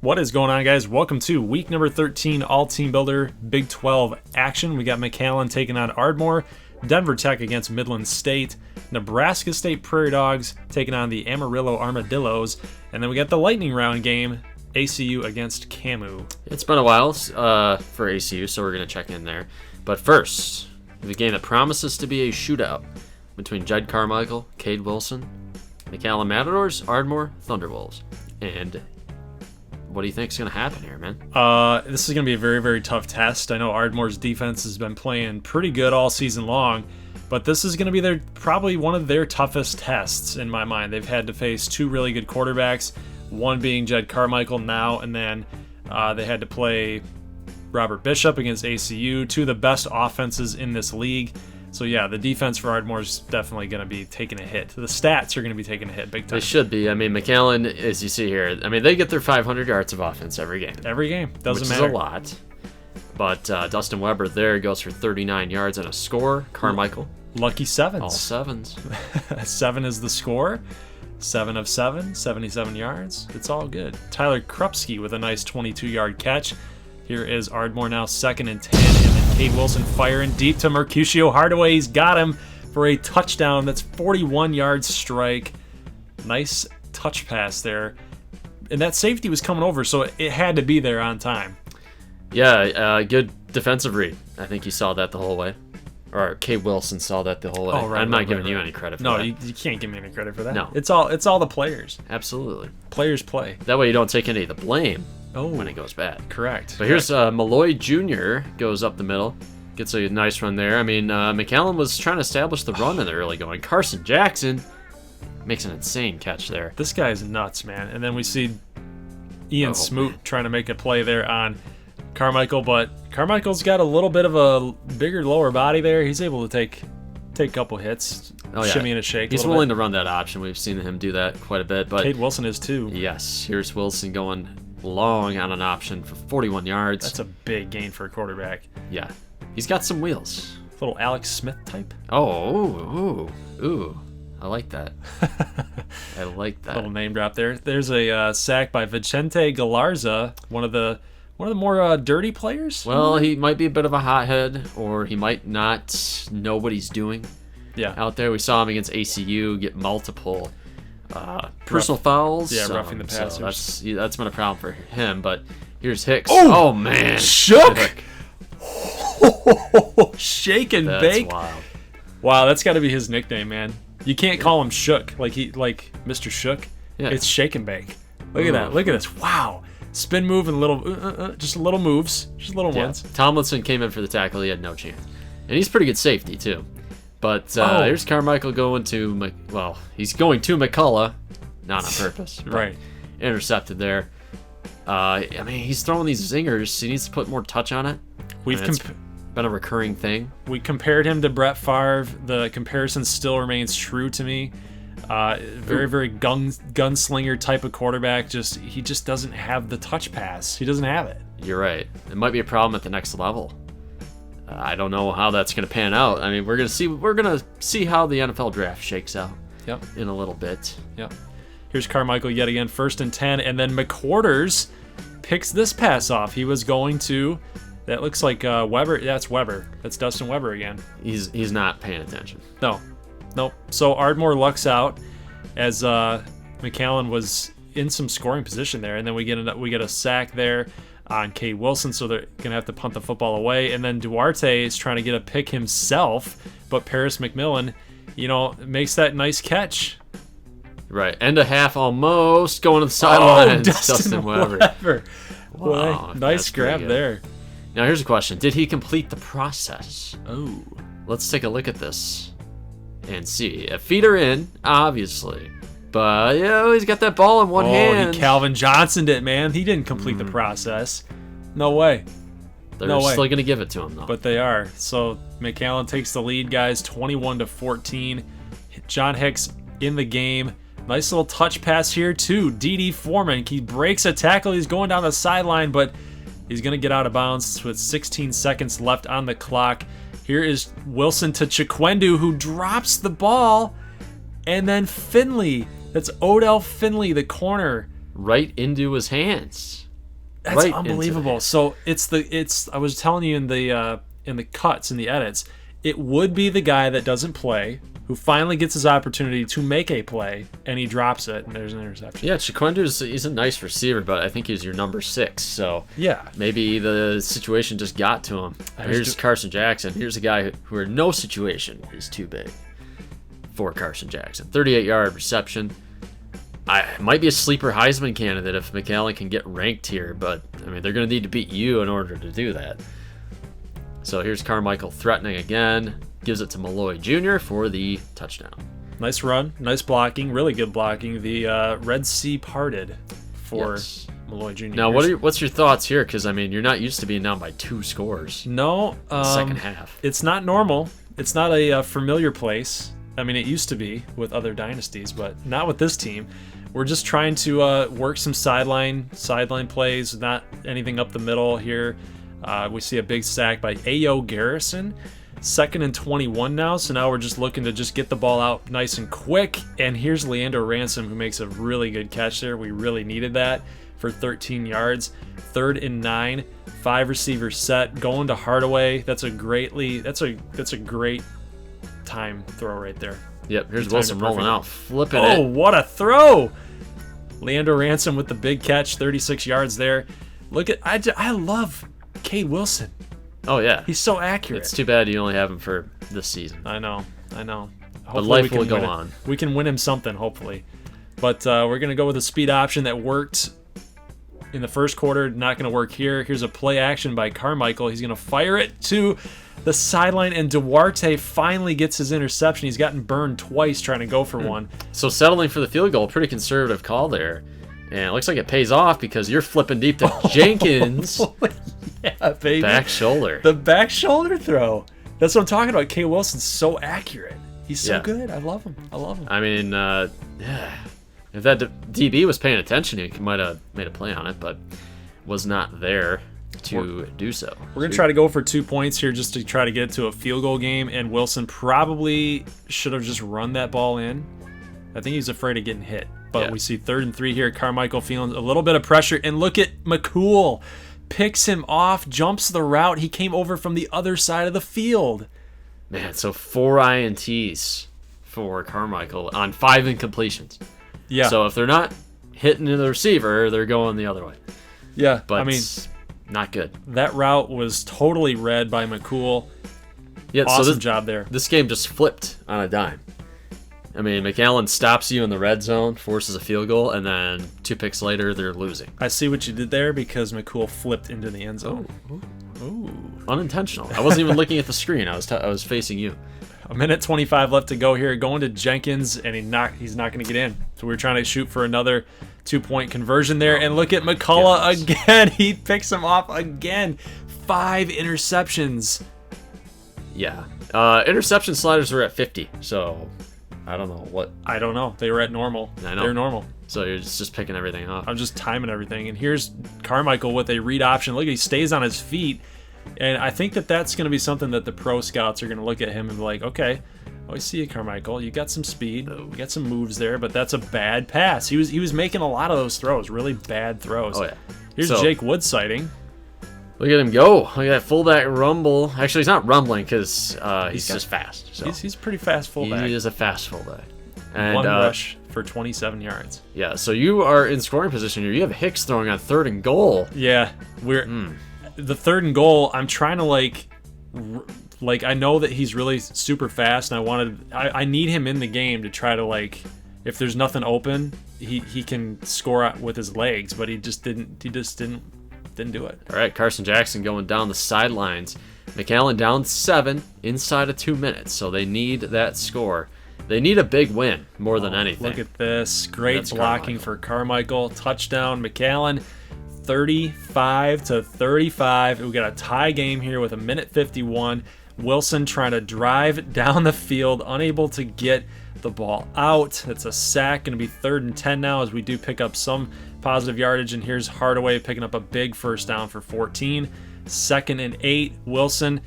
What is going on, guys? Welcome to week number 13 All-Teambuilder Big 12 action. We got McAllen taking on Ardmore, Denver Tech against Midland State, Nebraska State Prairie Dogs taking on the Amarillo Armadillos, and then we got the lightning round game, ACU against Camu. It's been a while for ACU, so we're going to check in there. But first, the game that promises to be a shootout between Jedd Carmichael, Cade Wilson, McAllen Matadors, Ardmore, Thunderwolves. And what do you think is going to happen here, man? This is going to be a very, very tough test. I know Ardmore's defense has been playing pretty good all season long, but this is going to be probably one of their toughest tests in my mind. They've had to face two really good quarterbacks, one being Jedd Carmichael now, and then they had to play Robert Bishop against ACU, two of the best offenses in this league. So yeah, the defense for Ardmore is definitely going to be taking a hit. The stats are going to be taking a hit big time. They should be. I mean, McAllen, as you see here, they get their 500 yards of offense every game. Every game. Doesn't matter. Which is a lot. But Dustin Weber there goes for 39 yards and a score. Carmichael. Lucky sevens. All sevens. 7 is the score. 7 of 7, 77 yards. It's all good. Tyler Krupski with a nice 22-yard catch. Here is Ardmore now 2nd and 10, and then Cade Wilson firing deep to Mercutio Hardaway. He's got him for a touchdown. That's 41-yard strike. Nice touch pass there. And that safety was coming over, so it had to be there on time. Yeah, good defensive read. I think you saw that the whole way. Or Cade Wilson saw that the whole way. Oh, right, I'm not giving you any credit for that. No, you can't give me any credit for that. No. It's all the players. Absolutely. Players play. That way you don't take any of the blame Oh, when it goes bad. Correct. But here's Malloy Jr. goes up the middle. Gets a nice run there. McAllen was trying to establish the run in the early going. Carson Jackson makes an insane catch there. This guy's nuts, man. And then we see Ian Smoot trying to make a play there on Carmichael, but Carmichael's got a little bit of a bigger lower body there. He's able to take a couple hits, shimmy and a shake. He's willing to run that option. We've seen him do that quite a bit. But Cade Wilson is too. Yes, here's Wilson going long on an option for 41 yards. That's a big gain for a quarterback. Yeah, he's got some wheels. Little Alex Smith type. Oh, ooh. I like that. I like that. Little name drop there. There's a sack by Vicente Galarza, one of the more dirty players. Well, he might be a bit of a hothead, or he might not know what he's doing. Yeah. Out there, we saw him against ACU get multiple personal fouls. Yeah, roughing the passers. So that's been a problem for him. But here's Hicks. Oh, oh man, Shook. Shake and bake. That's wild. Wow, that's got to be his nickname, man. You can't call him Shook like Mr. Shook. Yeah. It's Shake and Bake. Look at that. Look at this. Wow. Spin move and just little moves, just little ones. Tomlinson came in for the tackle. He had no chance, and he's pretty good safety too. But here's Carmichael going to he's going to McCullough, not on purpose. Right. Intercepted there. He's throwing these zingers. He needs to put more touch on it. It's been a recurring thing. We compared him to Brett Favre. The comparison still remains true to me. Very, very gunslinger type of quarterback. He just doesn't have the touch pass. He doesn't have it. You're right. It might be a problem at the next level. I don't know how that's going to pan out. We're going to see how the NFL draft shakes out. Yep. In a little bit. Yep. Here's Carmichael yet again, 1st and 10, and then McQuarters picks this pass off. He was going to. That looks like Weber. That's Weber. That's Dustin Weber again. He's not paying attention. No. Nope. So Ardmore lucks out as McAllen was in some scoring position there, and then we get a sack there on Cade Wilson, so they're gonna have to punt the football away. And then Duarte is trying to get a pick himself, but Paris McMillan, makes that nice catch. Right, end of half almost going to the sidelines. Dustin Weber. Wow, nice grab there. Now here's a question: did he complete the process? Oh, let's take a look at this and see. Feet are in, obviously, but he's got that ball in one hand. He Calvin Johnsoned it, man. He didn't complete the process. No way. They're still gonna give it to him though. But they are. So McAllen takes the lead, guys, 21-14. John Hicks in the game. Nice little touch pass here to D.D. Foreman. He breaks a tackle. He's going down the sideline, but he's going to get out of bounds with 16 seconds left on the clock. Here is Wilson to Chiquendu, who drops the ball. And then Finley. That's Odell Finley, the corner. Right into his hands. That's right unbelievable. So it's I was telling you in the cuts, in the edits, it would be the guy that doesn't play who finally gets his opportunity to make a play, and he drops it, and there's an interception. Yeah, he's a nice receiver, but I think he's your number 6. So yeah, maybe the situation just got to him. Here's Carson Jackson. Here's a guy who in no situation is too big for Carson Jackson. 38-yard reception. Might be a sleeper Heisman candidate if McAllen can get ranked here, but I mean they're going to need to beat you in order to do that. So here's Carmichael threatening again. Gives it to Malloy Jr. for the touchdown. Nice run, nice blocking, really good blocking. The Red Sea parted for Malloy Jr. Now, what's your thoughts here? Because I mean, you're not used to being down by 2 scores. No, second half. It's not normal. It's not a familiar place. I mean, it used to be with other dynasties, but not with this team. We're just trying to work some sideline plays, not anything up the middle here. We see a big sack by A.O. Garrison. 2nd and 21 now, so now we're just looking to just get the ball out nice and quick. And here's Leander Ransom, who makes a really good catch there. We really needed that for 13 yards. 3rd and 9, 5 receivers set, going to Hardaway. That's a great time throw right there. Yep, here's Wilson rolling out, flipping it. Oh, what a throw! Leander Ransom with the big catch, 36 yards there. Look at I love Cade Wilson. Oh, yeah. He's so accurate. It's too bad you only have him for this season. I know. Hopefully But life will go on. We can win him something, hopefully. But we're going to go with a speed option that worked in the first quarter. Not going to work here. Here's a play action by Carmichael. He's going to fire it to the sideline, and Duarte finally gets his interception. He's gotten burned twice trying to go for one. So settling for the field goal, pretty conservative call there. And it looks like it pays off because you're flipping deep to Jenkins. Yeah, baby. Back shoulder. The back shoulder throw. That's what I'm talking about. Cade Wilson's so accurate. He's so good. I love him. I mean, if that DB was paying attention, he might have made a play on it, but was not there to do so. We're going to try to go for 2 points here just to try to get to a field goal game, and Wilson probably should have just run that ball in. I think he's afraid of getting hit. But we see 3rd and 3 here. Carmichael feeling a little bit of pressure. And look at McCool. Picks him off, jumps the route. He came over from the other side of the field. Man, so 4 INTs for Carmichael on 5 incompletions. Yeah. So if they're not hitting the receiver, they're going the other way. Yeah, but I mean, not good. That route was totally read by McCool. Yeah, awesome job there. This game just flipped on a dime. I mean, McAllen stops you in the red zone, forces a field goal, and then 2 picks later, they're losing. I see what you did there because McCool flipped into the end zone. Ooh. Unintentional. I wasn't even looking at the screen. I was facing you. 1:25 left to go here. Going to Jenkins, and he's not going to get in. So we're trying to shoot for another 2-point conversion there. And look at McCullough again. He picks him off again. 5 interceptions. Yeah. Interception sliders were at 50, so I don't know what. I don't know. They were at normal. I know. They're normal. So you're just picking everything up. I'm just timing everything. And here's Carmichael with a read option. Look, he stays on his feet. And I think that's going to be something that the pro scouts are going to look at him and be like, okay, I see you, Carmichael. You got some speed. You got some moves there, but that's a bad pass. He was making a lot of those throws, really bad throws. Oh, yeah. Here's Jake Wood sighting. Look at him go. Look at that fullback rumble. Actually, he's not rumbling because he's just fast. So. He's pretty fast fullback. He is a fast fullback. And, 1 rush for 27 yards. Yeah, so you are in scoring position here. You have Hicks throwing on 3rd and goal. Yeah, the 3rd and goal, I'm trying to I know that he's really super fast, and I need him in the game to try to if there's nothing open, he can score with his legs, but he just didn't do it. All right, Carson Jackson going down the sidelines. McAllen down 7 inside of 2 minutes, so they need that score. They need a big win more than anything. Look at this. Great blocking for Carmichael. Touchdown, McAllen. 35-35. We got a tie game here with 1:51. Wilson trying to drive down the field, unable to get the ball out. It's a sack. Going to be 3rd and 10 now as we do pick up some positive yardage. And here's Hardaway picking up a big first down for 14. 2nd and 8. Wilson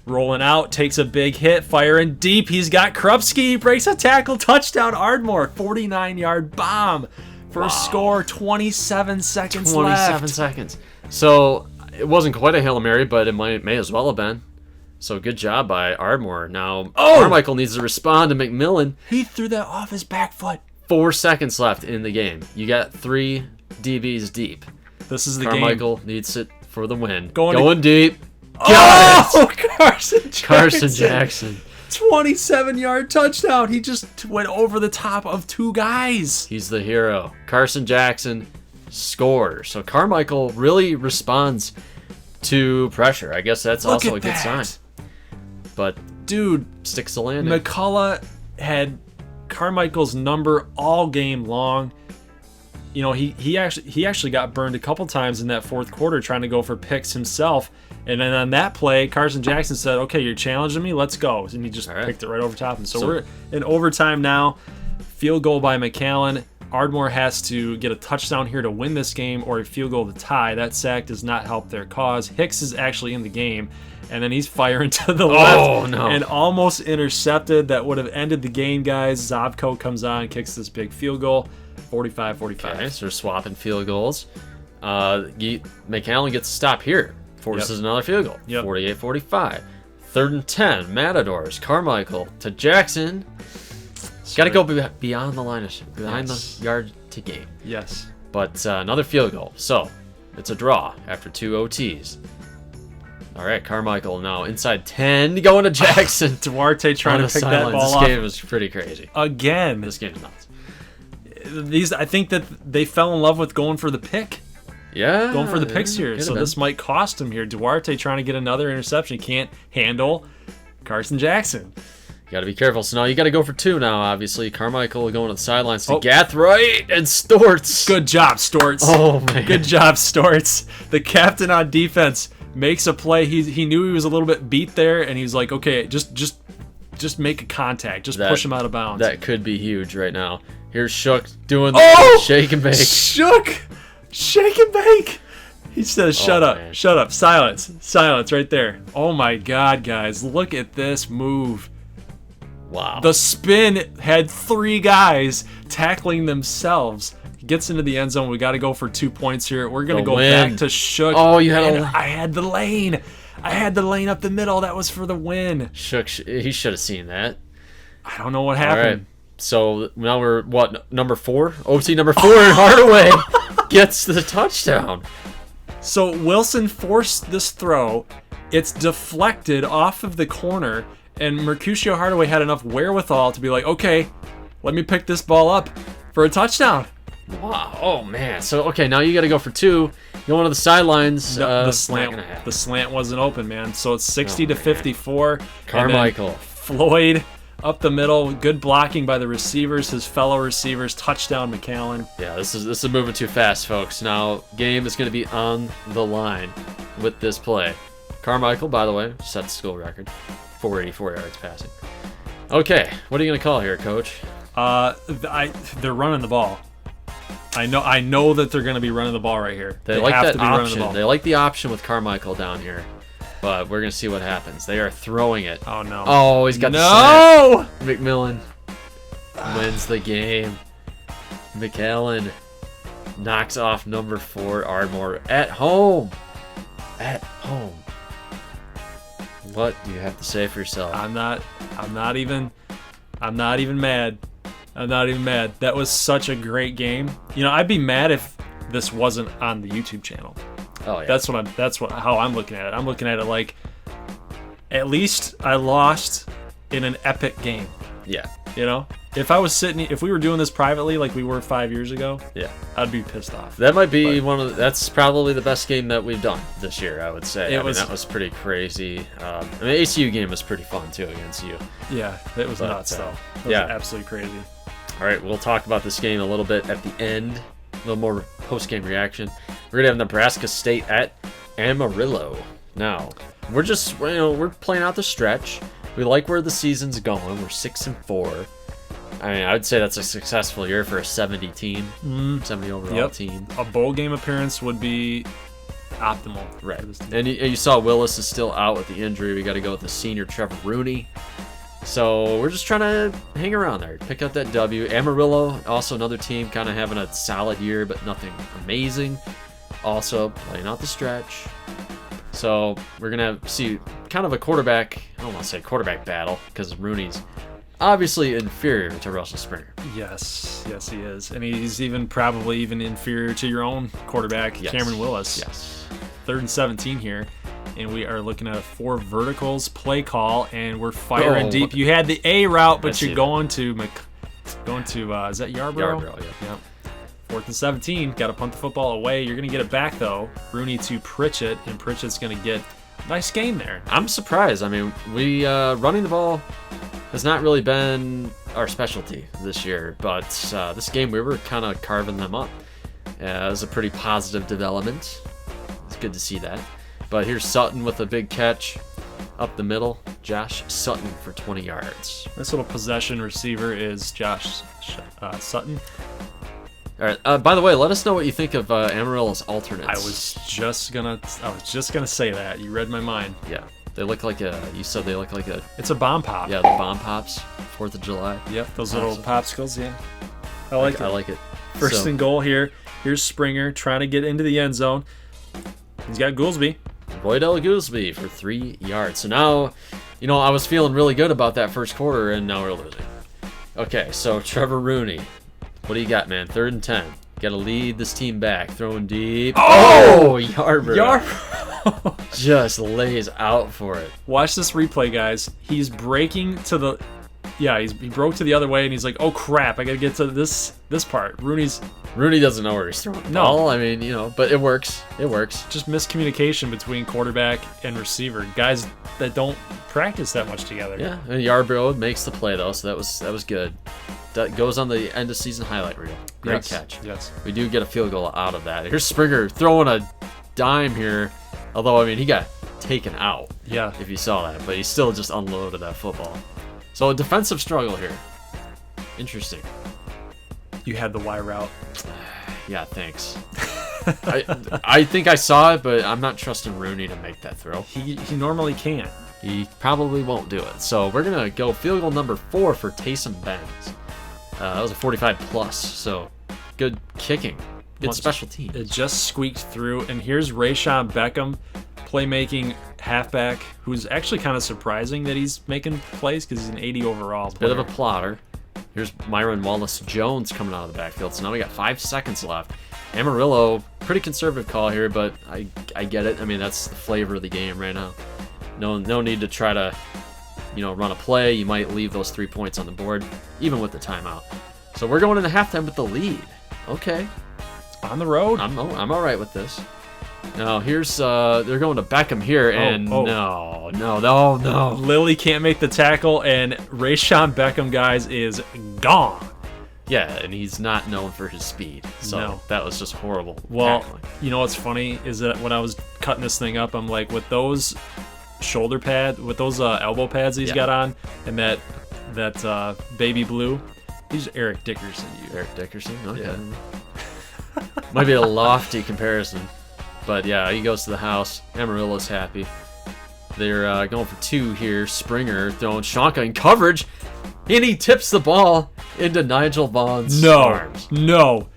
rolling out, takes a big hit, firing deep. He's got Krupski, breaks a tackle, touchdown, Ardmore, 49-yard bomb for a score. 27 seconds left. 27 seconds. So it wasn't quite a Hail Mary, but it may as well have been. So good job by Ardmore. Now Carmichael needs to respond to McMillan. He threw that off his back foot. 4 seconds left in the game. You got 3 DBs deep. This is the Carmichael game. needs it for the win. Going deep. Oh, Carson Jackson. 27-yard touchdown. He just went over the top of 2 guys. He's the hero. Carson Jackson scores. So Carmichael really responds to pressure. I guess that's also a good sign. But dude, sticks the landing. McCullough had Carmichael's number all game long. You know, he actually got burned a couple times in that fourth quarter trying to go for picks himself. And then on that play, Carson Jackson said, "Okay, you're challenging me. Let's go." And he just picked it right over top. And so we're in overtime now. Field goal by McAllen. Ardmore has to get a touchdown here to win this game or a field goal to tie. That sack does not help their cause. Hicks is actually in the game. And then he's firing to the left and almost intercepted. That would have ended the game, guys. Zobko comes on, kicks this big field goal. 45-45. Okay, so they're swapping field goals. McAllen gets a stop here. Forces another field goal. 48-45. 3rd and 10. Matadors. Carmichael to Jackson. Got to go beyond the line of behind the yard to gain. Yes. But another field goal. So it's a draw after 2 OTs. All right, Carmichael now inside 10, going to Jackson. Duarte trying to pick that ball off. This game was pretty crazy. Again. This game's nuts. I think that they fell in love with going for the pick. Yeah. Going for the picks here. So this might cost him here. Duarte trying to get another interception. Can't handle Carson Jackson. You got to be careful. So now you got to go for 2 now, obviously. Carmichael going to the sidelines to Gathright and Storts. Good job, Storts. Oh, man. Good job, Storts. The captain on defense makes a play. He knew he was a little bit beat there, and he's like, okay, just make a contact. Just push him out of bounds. That could be huge right now. Here's Shook doing the shake and bake. Shook! Shake and bake! He says, shut up. Man. Shut up. Silence. Silence right there. Oh, my God, guys. Look at this move. Wow. The spin had 3 guys tackling themselves. He gets into the end zone. We got to go for 2 points here. We're going to go back to Shook. Oh, you had a lane. I had the lane. I had the lane up the middle. That was for the win. Shook, he should have seen that. I don't know what happened. All right. So now we're, number 4? OT number 4, and Hardaway gets the touchdown. So Wilson forced this throw. It's deflected off of the corner. And Mercutio Hardaway had enough wherewithal to be like, okay, let me pick this ball up for a touchdown. Wow. Oh, man. So, okay, now you got to go for 2. Going to the sidelines. The slant wasn't open, man. So it's 60-54. Carmichael. Floyd up the middle. Good blocking by the receivers, his fellow receivers. Touchdown, McAllen. Yeah, this is moving too fast, folks. Now, game is going to be on the line with this play. Carmichael, by the way, set the school record. 484 yards passing. Okay, what are you gonna call here, Coach? They're running the ball. I know that they're gonna be running the ball right here. They like that option. They like the option with Carmichael down here, but we're gonna see what happens. They are throwing it. Oh no! Oh, he's got the snap. McMillan wins the game. McAllen knocks off number 4 Ardmore at home. At home. What do you have to say for yourself? I'm not even mad. I'm not even mad. That was such a great game. You know, I'd be mad if this wasn't on the YouTube channel. Oh yeah. That's how I'm looking at it. I'm looking at it like, at least I lost in an epic game. Yeah. You know? If we were doing this privately like we were 5 years ago, yeah, I'd be pissed off. That might be that's probably the best game that we've done this year, I would say. That was pretty crazy. ACU game was pretty fun too against you. Yeah, it was nuts though. It was absolutely crazy. All right, we'll talk about this game a little bit at the end. A little more post-game reaction. We're gonna have Nebraska State at Amarillo. Now, we're playing out the stretch. We like where the season's going. We're 6-4. I mean, I would say that's a successful year for a 70 team, 70 overall team. A bowl game appearance would be optimal. Right. And you saw Willis is still out with the injury. We got to go with the senior Trevor Rooney. So we're just trying to hang around there, pick up that W. Amarillo, also another team kind of having a solid year, but nothing amazing. Also playing out the stretch. So we're going to see kind of a quarterback, I don't want to say quarterback battle, because Rooney's obviously inferior to Russell Springer. Yes, he is. And he's probably even inferior to your own quarterback, Yes. Cameron Willis. Yes. 3rd and 17 here. And we are looking at a 4 verticals play call, and we're firing deep. You had the A route, but you're going to is that Yarborough? Yarborough, yeah. Yep. 4th and 17. Got to punt the football away. You're going to get it back, though. Rooney to Pritchett, and Pritchett's going to get a nice game there. I'm surprised. I mean, we running the ball has not really been our specialty this year, but this game we were kind of carving them up. It was a pretty positive development. It's good to see that. But here's Sutton with a big catch up the middle. Josh Sutton for 20 yards. This little possession receiver is Josh Sutton. All right. By the way, let us know what you think of Amarillo's alternates. I was just gonna say that. You read my mind. Yeah. They look like you said they look like a... It's a bomb pop. Yeah, the bomb pops. 4th of July. Yep, those little popsicles, yeah. I like it. I like it. First and goal here. Here's Springer trying to get into the end zone. He's got Goolsby. Boydell Goolsby for 3 yards. So now, I was feeling really good about that first quarter, and now we're losing. Okay, so Trevor Rooney. What do you got, man? 3rd and 10. Got to lead this team back. Throwing deep. Oh! Yarborough. Just lays out for it. Watch this replay, guys. He's breaking to the... Yeah, he broke to the other way, and he's like, oh, crap, I got to get to this part. Rooney doesn't know where he's throwing the ball. I mean, but it works. It works. Just miscommunication between quarterback and receiver. Guys that don't practice that much together. Yeah, and Yarborough makes the play, though, so that was good. That goes on the end of season highlight reel. Great catch. Yes. We do get a field goal out of that. Here's Springer throwing a dime here, although, I mean, he got taken out. Yeah. If you saw that, but he still just unloaded that football. So a defensive struggle here. Interesting. You had the Y route. Yeah, thanks. I think I saw it, but I'm not trusting Rooney to make that throw. He normally can't. He probably won't do it. So we're going to go field goal number 4 for Taysom Benz. That was a 45+, so good kicking. Good special team. It just squeaked through, and here's Rayshon Beckham, playmaking halfback, who's actually kind of surprising that he's making plays because he's an 80 overall player. Bit of a plotter. Here's Myron Wallace-Jones coming out of the backfield. So now we got 5 seconds left. Amarillo, pretty conservative call here, but I get it. I mean, that's the flavor of the game right now. No need to try to, run a play. You might leave those 3 points on the board, even with the timeout. So we're going into halftime with the lead. Okay. On the road. I'm all right with this. Now here's they're going to Beckham here, and no. Lilly can't make the tackle, and Rayshon Beckham, guys, is gone. Yeah, and he's not known for his speed, so that was just horrible. Well, tackling. You know what's funny is that when I was cutting this thing up, I'm like, with those shoulder pads, with those elbow pads he's got on, and that baby blue, he's Eric Dickerson. Eric Dickerson? Okay. Yeah. Might be a lofty comparison. But yeah, he goes to the house. Amarillo's happy. They're going for 2 here. Springer throwing Shonka in coverage, and he tips the ball into Nigel Vaughn's arms. No.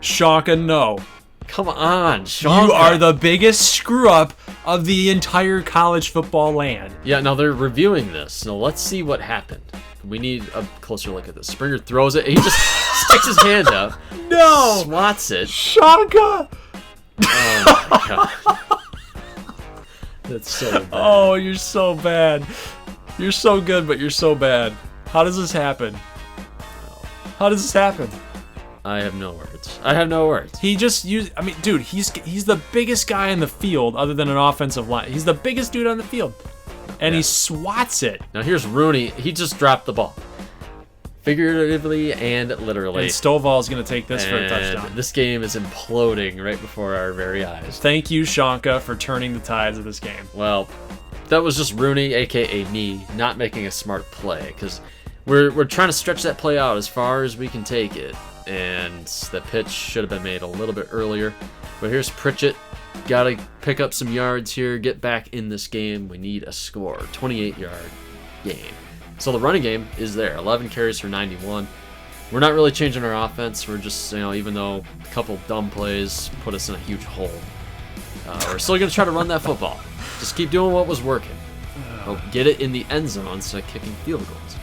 Shonka, no. Come on, Shonka. You are the biggest screw-up of the entire college football land. Yeah, now they're reviewing this, so let's see what happened. We need a closer look at this. Springer throws it. He just sticks his hand up. No. Swats it. Shonka. Oh my god. That's so bad. Oh, you're so bad. You're so good, but you're so bad. How does this happen? I have no words. He just used... I mean, dude, he's the biggest guy in the field other than an offensive line. He's the biggest dude on the field. And he swats it. Now here's Rooney. He just dropped the ball. Figuratively and literally. And Stovall's going to take this for a touchdown. This game is imploding right before our very eyes. Thank you, Shonka, for turning the tides of this game. Well, that was just Rooney, a.k.a. me, not making a smart play. Because we're trying to stretch that play out as far as we can take it. And the pitch should have been made a little bit earlier. But here's Pritchett. Got to pick up some yards here, get back in this game. We need a score. 28-yard game. So the running game is there. 11 carries for 91. We're not really changing our offense. We're just, even though a couple dumb plays put us in a huge hole, we're still going to try to run that football. Just keep doing what was working. We'll get it in the end zone instead of kicking field goals.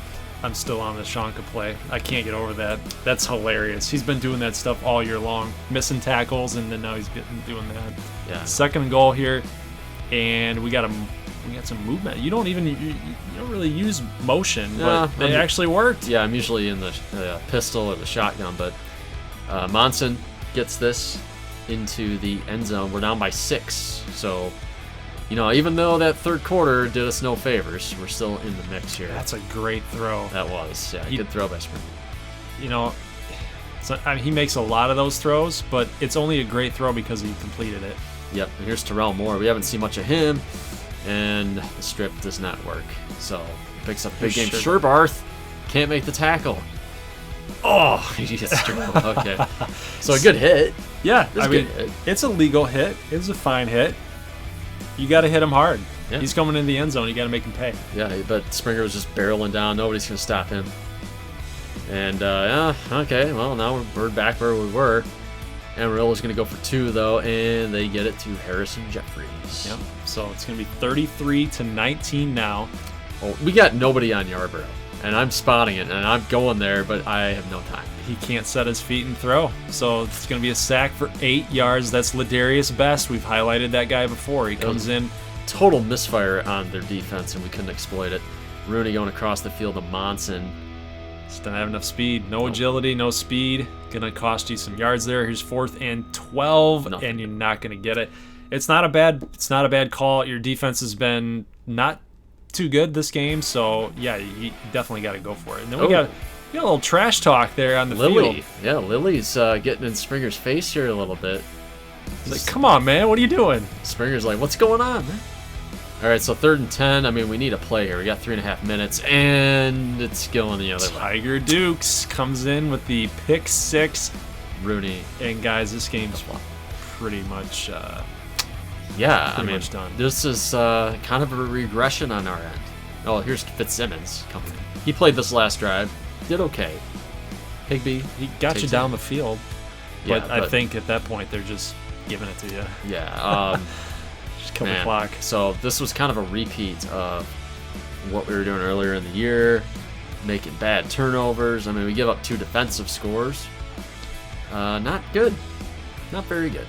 I'm still on the Shonka play. I can't get over that. That's hilarious. He's been doing that stuff all year long, missing tackles, and then now he's doing that. Yeah. Second and goal here, and we got some movement. You don't really use motion, but it actually worked. Yeah, I'm usually in the pistol or the shotgun, but Monson gets this into the end zone. We're down by 6, so even though that third quarter did us no favors, we're still in the mix here. That's a great throw. That was, good throw by Springer. He makes a lot of those throws, but it's only a great throw because he completed it. Yep, and here's Terrell Moore. We haven't seen much of him, and the strip does not work. So he picks up a big game. Sherbarth can't make the tackle. Oh, he just dribbled. Okay. So a good hit. Yeah, it's a legal hit. It's a fine hit. You got to hit him hard. Yeah. He's coming in the end zone. You got to make him pay. Yeah, but Springer was just barreling down. Nobody's going to stop him. And, okay, well, now we're back where we were. Amarillo's going to go for 2, though, and they get it to Harrison Jeffries. Yep. So it's going to be 33-19 now. Oh, we got nobody on Yarborough, and I'm spotting it, and I'm going there, but I have no time. He can't set his feet and throw. So it's going to be a sack for 8 yards. That's Ladarius Best. We've highlighted that guy before. He comes in. Total misfire on their defense, and we couldn't exploit it. Rooney going across the field to Monson. Just don't have enough speed. No agility, no speed. Gonna cost you some yards there. Here's 4th and 12, and you're not gonna get it. It's not a bad call. Your defense has been not too good this game, so yeah, you definitely got to go for it. And then we got a little trash talk there on the field. Yeah, Lily's getting in Springer's face here a little bit. He's like, come on, man, what are you doing? Springer's like, what's going on, man? All right, so 3rd and 10. I mean, we need a play here. We got 3.5 minutes, and it's going the other way. Tiger Dukes comes in with the pick 6. Rooney. And guys, this game's pretty much much done. This is kind of a regression on our end. Oh, here's Fitzsimmons coming in. He played this last drive. Did okay. Higby. He got you down the field. But I think at that point they're just giving it to you. Yeah. Just kill the clock. So this was kind of a repeat of what we were doing earlier in the year, making bad turnovers. I mean, we give up 2 defensive scores. Not good. Not very good.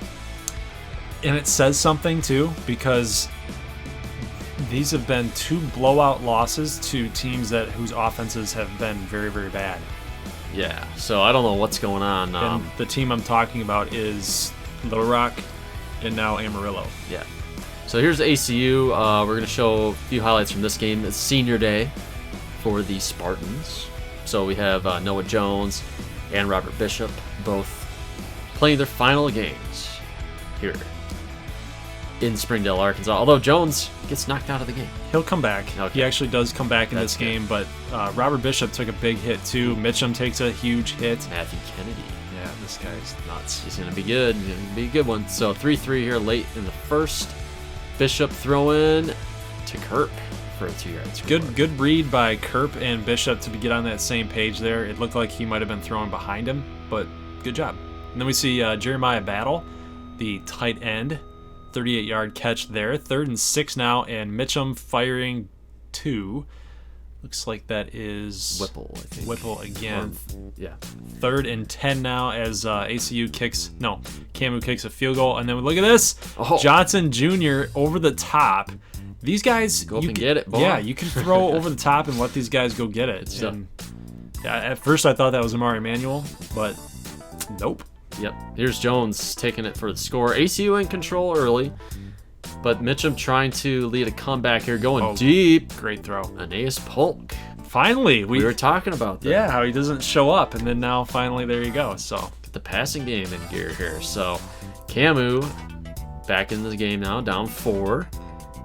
And it says something, too, because these have been 2 blowout losses to teams whose offenses have been very, very bad. Yeah, so I don't know what's going on. And the team I'm talking about is Little Rock and now Amarillo. Yeah. So here's the ACU. We're going to show a few highlights from this game. It's senior day for the Spartans. So we have Noah Jones and Robert Bishop both playing their final games here in Springdale, Arkansas. Although Jones gets knocked out of the game. He'll come back. Okay. He actually does come back in this game, but Robert Bishop took a big hit too. Mitchum takes a huge hit. Matthew Kennedy. Yeah, this guy's nuts. He's going to be good. He's going to be a good one. So 3-3 here late in the first. Bishop throw in to Kerp for a 2-yard score. Good read by Kerp and Bishop to get on that same page there. It looked like he might have been throwing behind him, but good job. And then we see Jeremiah Battle, the tight end. 38-yard catch there. 3rd and 6 now, and Mitchum firing 2. Looks like that is Whipple, I think. Whipple again. Yeah. 3rd and 10 now as Camu kicks a field goal. And then look at this. Oh. Johnson Jr. over the top. These guys... Go up and get it, boy. Yeah, you can throw over the top and let these guys go get it. And, at first I thought that was Amari Emanuel, but nope. Yep. Here's Jones taking it for the score. ACU in control early, but Mitchum trying to lead a comeback here, going deep. Great throw. Aeneas Polk. Finally. We were talking about that. Yeah, how he doesn't show up, and then now finally there you go. So get the passing game in gear here. So Camu back in the game now, down 4.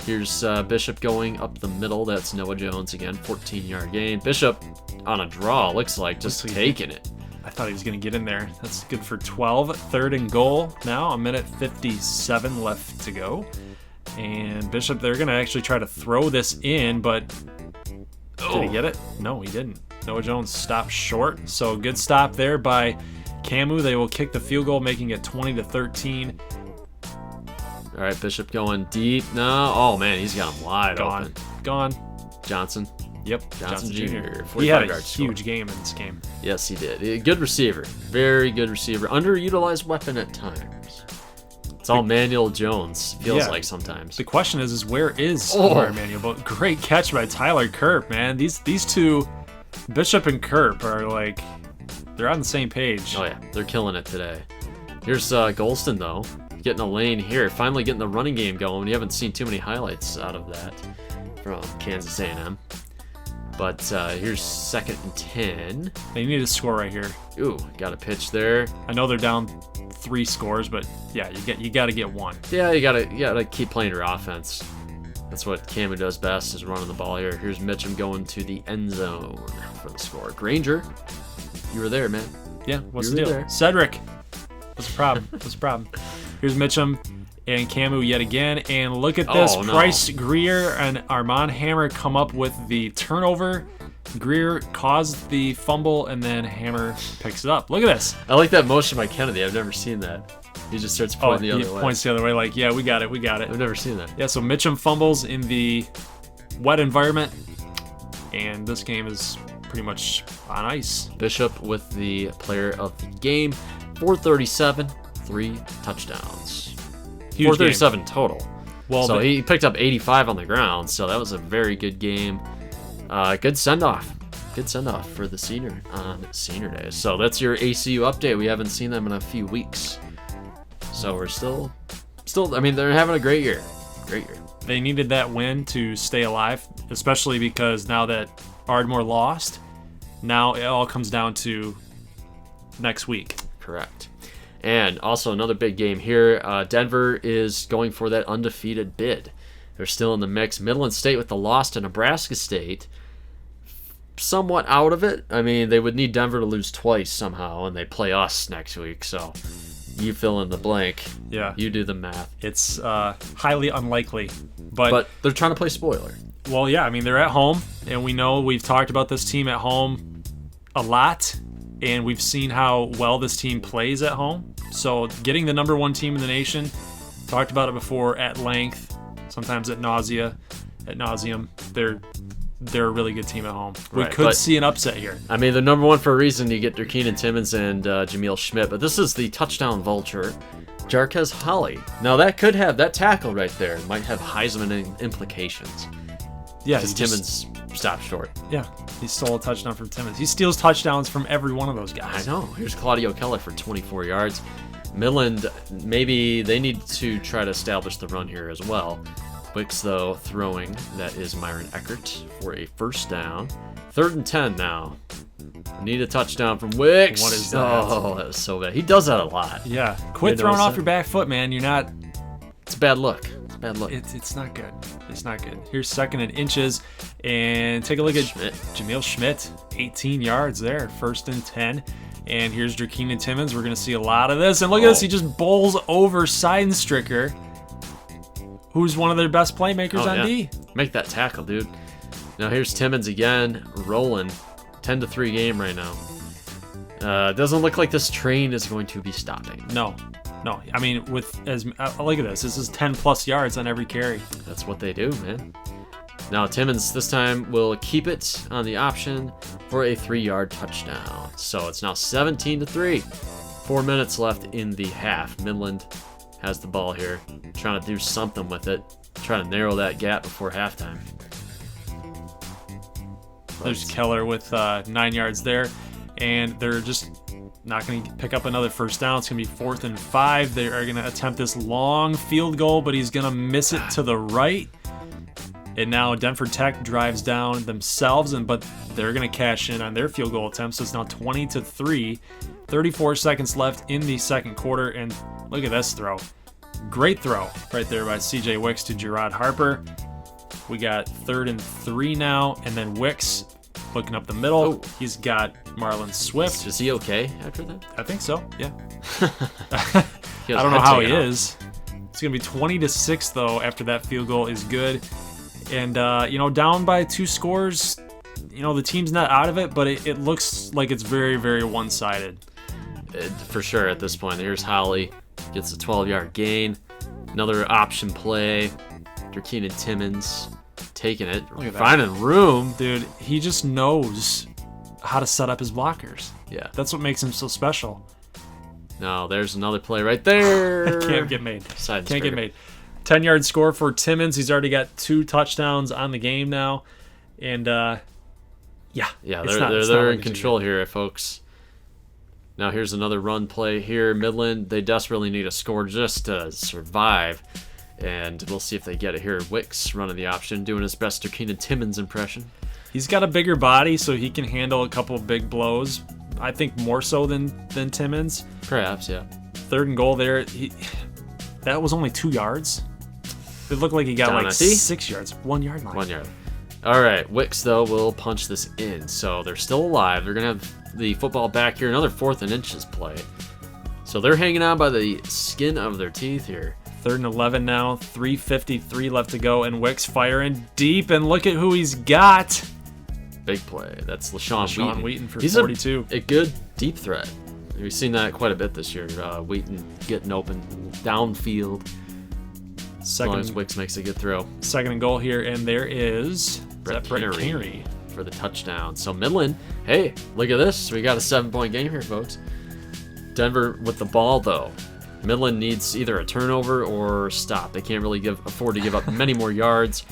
Here's Bishop going up the middle. That's Noah Jones again, 14-yard gain. Bishop on a draw, looks like, just taking it. I thought he was going to get in there. That's good for 12. 3rd and goal now. 1:57 left to go. And Bishop, they're going to actually try to throw this in, but Did he get it? No, he didn't. Noah Jones stopped short. So good stop there by Camu. They will kick the field goal, making it 20-13. All right, Bishop going deep. No. Oh, man, he's got him wide open. Gone. Johnson. Yep, Johnson Jr. He had a huge game in this game. Yes, he did. Good receiver. Very good receiver. Underutilized weapon at times. It's all Manuel Jones, feels like sometimes. The question is where is Manuel? But great catch by Tyler Kerp, man. These two, Bishop and Kerp, are like, they're on the same page. Oh, yeah. They're killing it today. Here's Golston, though. Getting a lane here. Finally getting the running game going. You haven't seen too many highlights out of that from Kansas A&M. But here's 2nd and 10. They need to score right here. Ooh, got a pitch there. I know they're down 3 scores, but yeah, you got to get one. Yeah, you gotta keep playing your offense. That's what Camu does best, is running the ball here. Here's Mitchum going to the end zone for the score. Granger, you were there, man. Yeah, what's the deal? There. Cedric, what's the problem? Here's Mitchum and Camu yet again, and look at this. Bryce Greer and Armand Hammer come up with the turnover. Greer caused the fumble, and then Hammer picks it up. Look at this. I like that motion by Kennedy. I've never seen that. He just starts pointing the other way. Points the other way like, yeah, we got it. I've never seen that. Yeah, so Mitchum fumbles in the wet environment, and this game is pretty much on ice. Bishop with the player of the game. 437, 3 touchdowns. Huge 437 game. Total. Well, so he picked up 85 on the ground, so that was a very good game. Good send-off. Good send-off for the senior on senior day. So that's your ACU update. We haven't seen them in a few weeks. So we're still, I mean, they're having a great year. Great year. They needed that win to stay alive, especially because now that Ardmore lost, now it all comes down to next week. Correct. And also another big game here. Denver is going for that undefeated bid. They're still in the mix. Midland State with the loss to Nebraska State. Somewhat out of it. I mean, they would need Denver to lose twice somehow, and they play us next week. So you fill in the blank. Yeah. You do the math. It's highly unlikely. But they're trying to play spoiler. Well, yeah. I mean, they're at home, and we know we've talked about this team at home a lot. And we've seen how well this team plays at home. So getting the number 1 team in the nation, talked about it before at length, sometimes ad nauseum. They're a really good team at home. We could see an upset here. I mean, they're number 1 for a reason. You get Durkeenan Timmons and Jameel Schmidt. But this is the touchdown vulture, Jarquez Holly. Now that could have, that tackle right there might have Heisman implications. Yeah, because Timmons stopped short. Yeah, he stole a touchdown from Timmons. He steals touchdowns from every one of those guys. I know. Here's Claudio Keller for 24 yards. Midland, maybe they need to try to establish the run here as well. Wicks, though, throwing. That is Myron Eckert for a first down. 3rd and 10 now. Need a touchdown from Wicks. What is that? Oh, that was so bad. He does that a lot. Yeah. Quit throwing off your back foot, man. You're not... It's a bad look. Bad look. It's not good. It's not good. Here's 2nd and inches, and take a look at Jameel Schmidt, 18 yards there, 1st and 10. And here's Durkeenan Timmons. We're going to see a lot of this. And look at this. He just bowls over Seidenstricker, who's one of their best playmakers on D. Make that tackle, dude. Now here's Timmons again, rolling. 10-3 game right now. Doesn't look like this train is going to be stopping. No. I mean, look at this. This is 10+ yards on every carry. That's what they do, man. Now Timmons this time will keep it on the option for a 3-yard touchdown. So it's now 17-3. 4 minutes left in the half. Midland has the ball here, trying to do something with it, trying to narrow that gap before halftime. There's Keller with 9 yards there, and they're just not going to pick up another first down. It's going to be 4th and 5. They are going to attempt this long field goal, but he's going to miss it to the right. And now Denver Tech drives down themselves, but they're going to cash in on their field goal attempt. So it's now 20-3. 34 seconds left in the second quarter, and look at this throw. Great throw right there by CJ Wicks to Gerard Harper. We got 3rd and 3 now, and then Wicks looking up the middle. He's got Marlon Swift. Is he okay after that? I think so, yeah. I don't know how he is. It's going to be 20-6, though, after that field goal is good. And, down by 2 scores, the team's not out of it, but it looks like it's very, very one-sided. For sure at this point. Here's Holly. Gets a 12-yard gain. Another option play. Keenan Timmons taking it. Finding room. Dude, he just knows how to set up his blockers. Yeah. That's what makes him so special. Now, there's another play right there. Can't get made. Can't get made. 10-yard score for Timmons. He's already got 2 touchdowns on the game now. And, yeah, they're in control here, folks. Now here's another run play here. Midland, they desperately need a score just to survive. And we'll see if they get it here. Wicks running the option, doing his best Keenan Timmons impression. He's got a bigger body, so he can handle a couple of big blows. I think more so than Timmons. Perhaps, yeah. 3rd and goal there. That was only 2 yards. It looked like he got like 6 yards. 1 yard line. 1 yard. All right, Wicks, though, will punch this in. So they're still alive. They're going to have the football back here. Another 4th and inches play. So they're hanging on by the skin of their teeth here. 3rd and 11 now. 3:53 left to go. And Wicks firing deep. And look at who he's got. Big play. That's LaShawn Wheaton for He's 42. A good deep threat. We've seen that quite a bit this year. Wheaton getting open downfield. As long as Wicks makes a good throw. 2nd and goal here. And there is Brett Prairie for the touchdown. So Midland, hey, look at this. We got a 7-point game here, folks. Denver with the ball, though. Midland needs either a turnover or stop. They can't really afford to give up many more yards.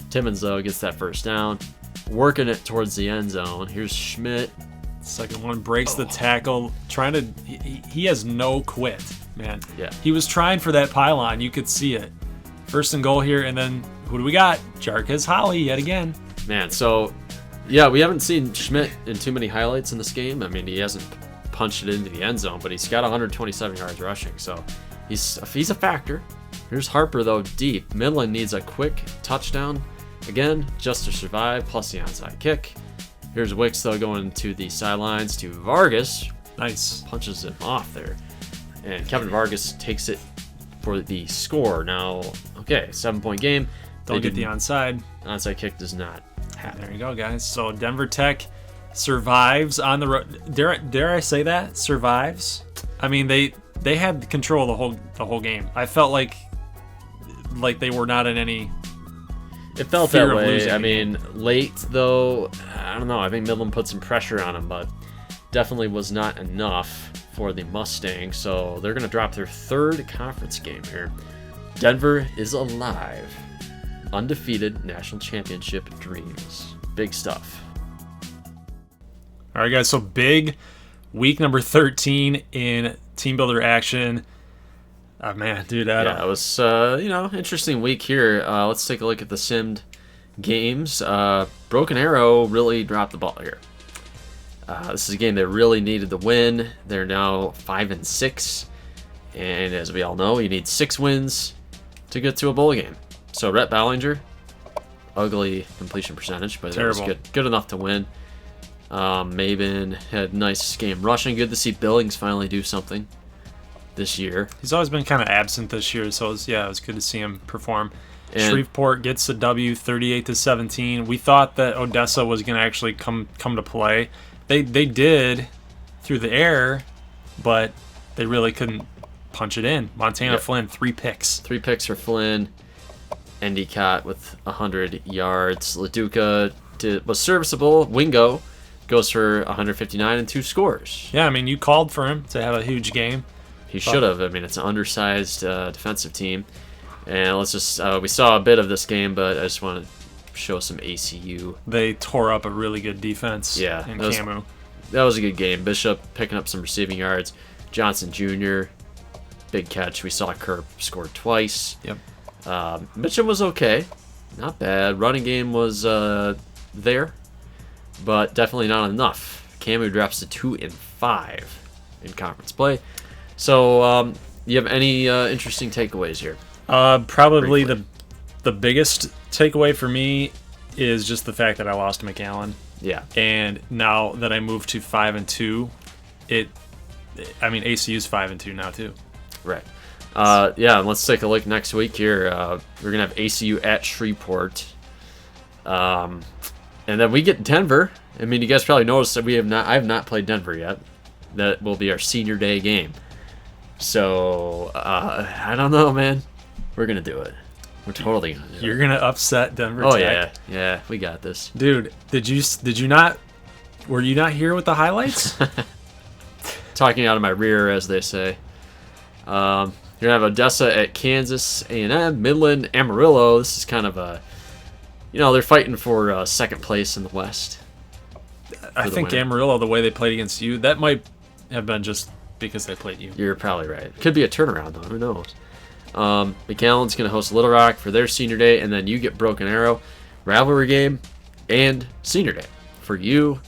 Timmons, though, gets that first down. Working it towards the end zone. Here's Schmidt. Second one breaks the tackle. He has no quit, man. Yeah. He was trying for that pylon. You could see it. 1st and goal here, and then who do we got? Jarquez Holly yet again. Man, so, yeah, we haven't seen Schmidt in too many highlights in this game. I mean, he hasn't punched it into the end zone, but he's got 127 yards rushing, so he's a factor. Here's Harper, though, deep. Midland needs a quick touchdown, again, just to survive, plus the onside kick. Here's Wicks, though, going to the sidelines to Vargas. Nice. Punches him off there. And Kevin Vargas takes it for the score. Now, okay, 7-point game. Don't get the onside. Onside kick does not happen. There you go, guys. So Denver Tech survives on the road. Dare I say that? Survives? I mean, they had control of the whole game. I felt like they were not in any It felt that way. I mean, late, though, I don't know. I think Midland put some pressure on them, but definitely was not enough for the Mustangs. So they're going to drop their 3rd conference game here. Denver is alive. Undefeated national championship dreams. Big stuff. All right, guys. So big week number 13 in team builder action. Oh, man, dude. It was, interesting week here. Let's take a look at the simmed games. Broken Arrow really dropped the ball here. This is a game they really needed to win. They're now 5-6. And as we all know, you need 6 wins to get to a bowl game. So Rhett Ballinger, ugly completion percentage, but terrible. That was good enough to win. Mabin had a nice game rushing. Good to see Billings finally do something this year. He's always been kind of absent this year, so it was good to see him perform. And Shreveport gets the W, 38-17. We thought that Odessa was going to actually come to play. They did through the air, but they really couldn't punch it in. Montana Flynn, 3 picks. 3 picks for Flynn. Endicott with 100 yards. LaDuca was serviceable. Wingo goes for 159 and 2 scores. Yeah, I mean, you called for him to have a huge game. He should have. I mean, it's an undersized defensive team. And let's just, we saw a bit of this game, but I just want to show some ACU. They tore up a really good defense in Camu. That was a good game. Bishop picking up some receiving yards. Johnson Jr., big catch. We saw Kerr scored twice. Yep. Mitchum was okay. Not bad. Running game was there, but definitely not enough. Camu drops to 2-5 in conference play. So, you have any interesting takeaways here? Probably the biggest takeaway for me is just the fact that I lost to McAllen. Yeah. And now that I moved to 5-2, ACU's 5-2 now too. Right. Let's take a look next week here. We're going to have ACU at Shreveport. And then we get Denver. I mean, you guys probably noticed that I have not played Denver yet. That will be our senior day game. So, I don't know, man. We're going to do it. We're totally going to do it. You're going to upset Denver Oh, Tech? yeah, we got this. Dude, did you not, were you not here with the highlights? Talking out of my rear, as they say. You're going to have Odessa at Kansas A&M, Midland, Amarillo. This is kind of a, they're fighting for second place in the West. I think Amarillo, the way they played against you, that might have been just because they played you. You're probably right. Could be a turnaround, though. Who knows? McAllen's going to host Little Rock for their senior day, and then you get Broken Arrow, rivalry game, and senior day. For you,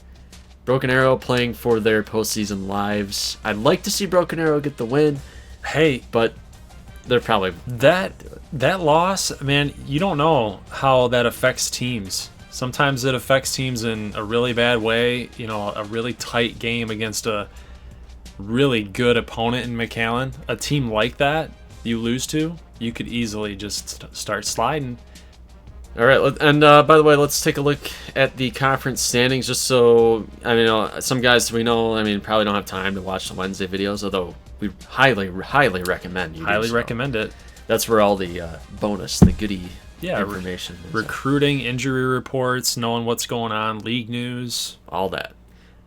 Broken Arrow playing for their postseason lives. I'd like to see Broken Arrow get the win. Hey, but they're probably... That loss, man, you don't know how that affects teams. Sometimes it affects teams in a really bad way. A really tight game against a really good opponent in McAllen. A team like that you lose to, you could easily just start sliding. All right, and by the way, let's take a look at the conference standings. Just so some guys we know, probably don't have time to watch the Wednesday videos, although we highly recommend you. Highly recommend it. That's where all the bonus, the goodie information is. Recruiting, injury reports, knowing what's going on, league news, all that.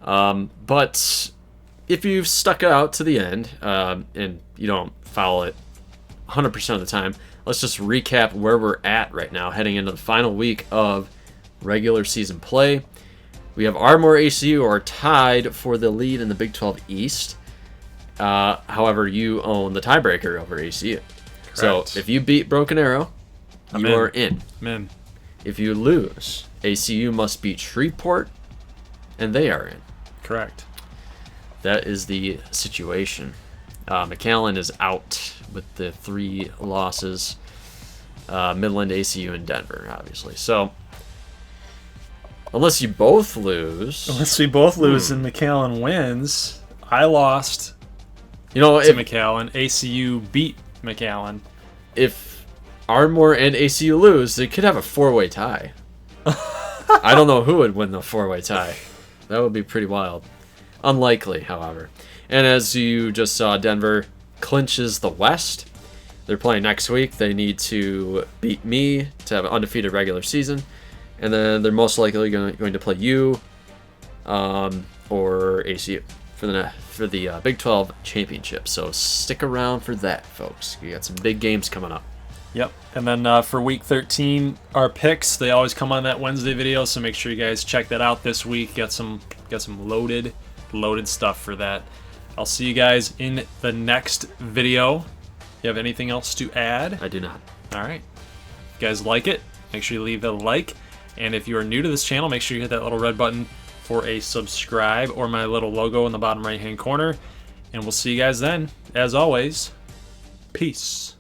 But if you've stuck it out to the end and you don't follow it 100% of the time, let's just recap where we're at right now, heading into the final week of regular season play. We have Ardmore ACU are tied for the lead in the Big 12 East. However, you own the tiebreaker over ACU. Correct. So if you beat Broken Arrow, you are in. I'm in. If you lose, ACU must beat Shreveport, and they are in. Correct. That is the situation. McAllen is out with the 3 losses. Midland, ACU, and Denver, obviously. So, unless you both lose... Unless we both lose and McAllen wins, I lost to McAllen. ACU beat McAllen. If Ardmore and ACU lose, they could have a 4-way tie. I don't know who would win the 4-way tie. That would be pretty wild. Unlikely, however. And as you just saw, Denver clinches the West. They're playing next week. They need to beat me to have an undefeated regular season. And then they're most likely going to play you or ACU for the Big 12 championship. So stick around for that, folks. We got some big games coming up. Yep. And then for week 13, our picks, they always come on that Wednesday video, so make sure you guys check that out this week. Got some loaded stuff for that. I'll see you guys in the next video. You have anything else to add? I do not. All right. If you guys like it, make sure you leave a like. And if you are new to this channel, make sure you hit that little red button for a subscribe or my little logo in the bottom right-hand corner. And we'll see you guys then. As always, peace.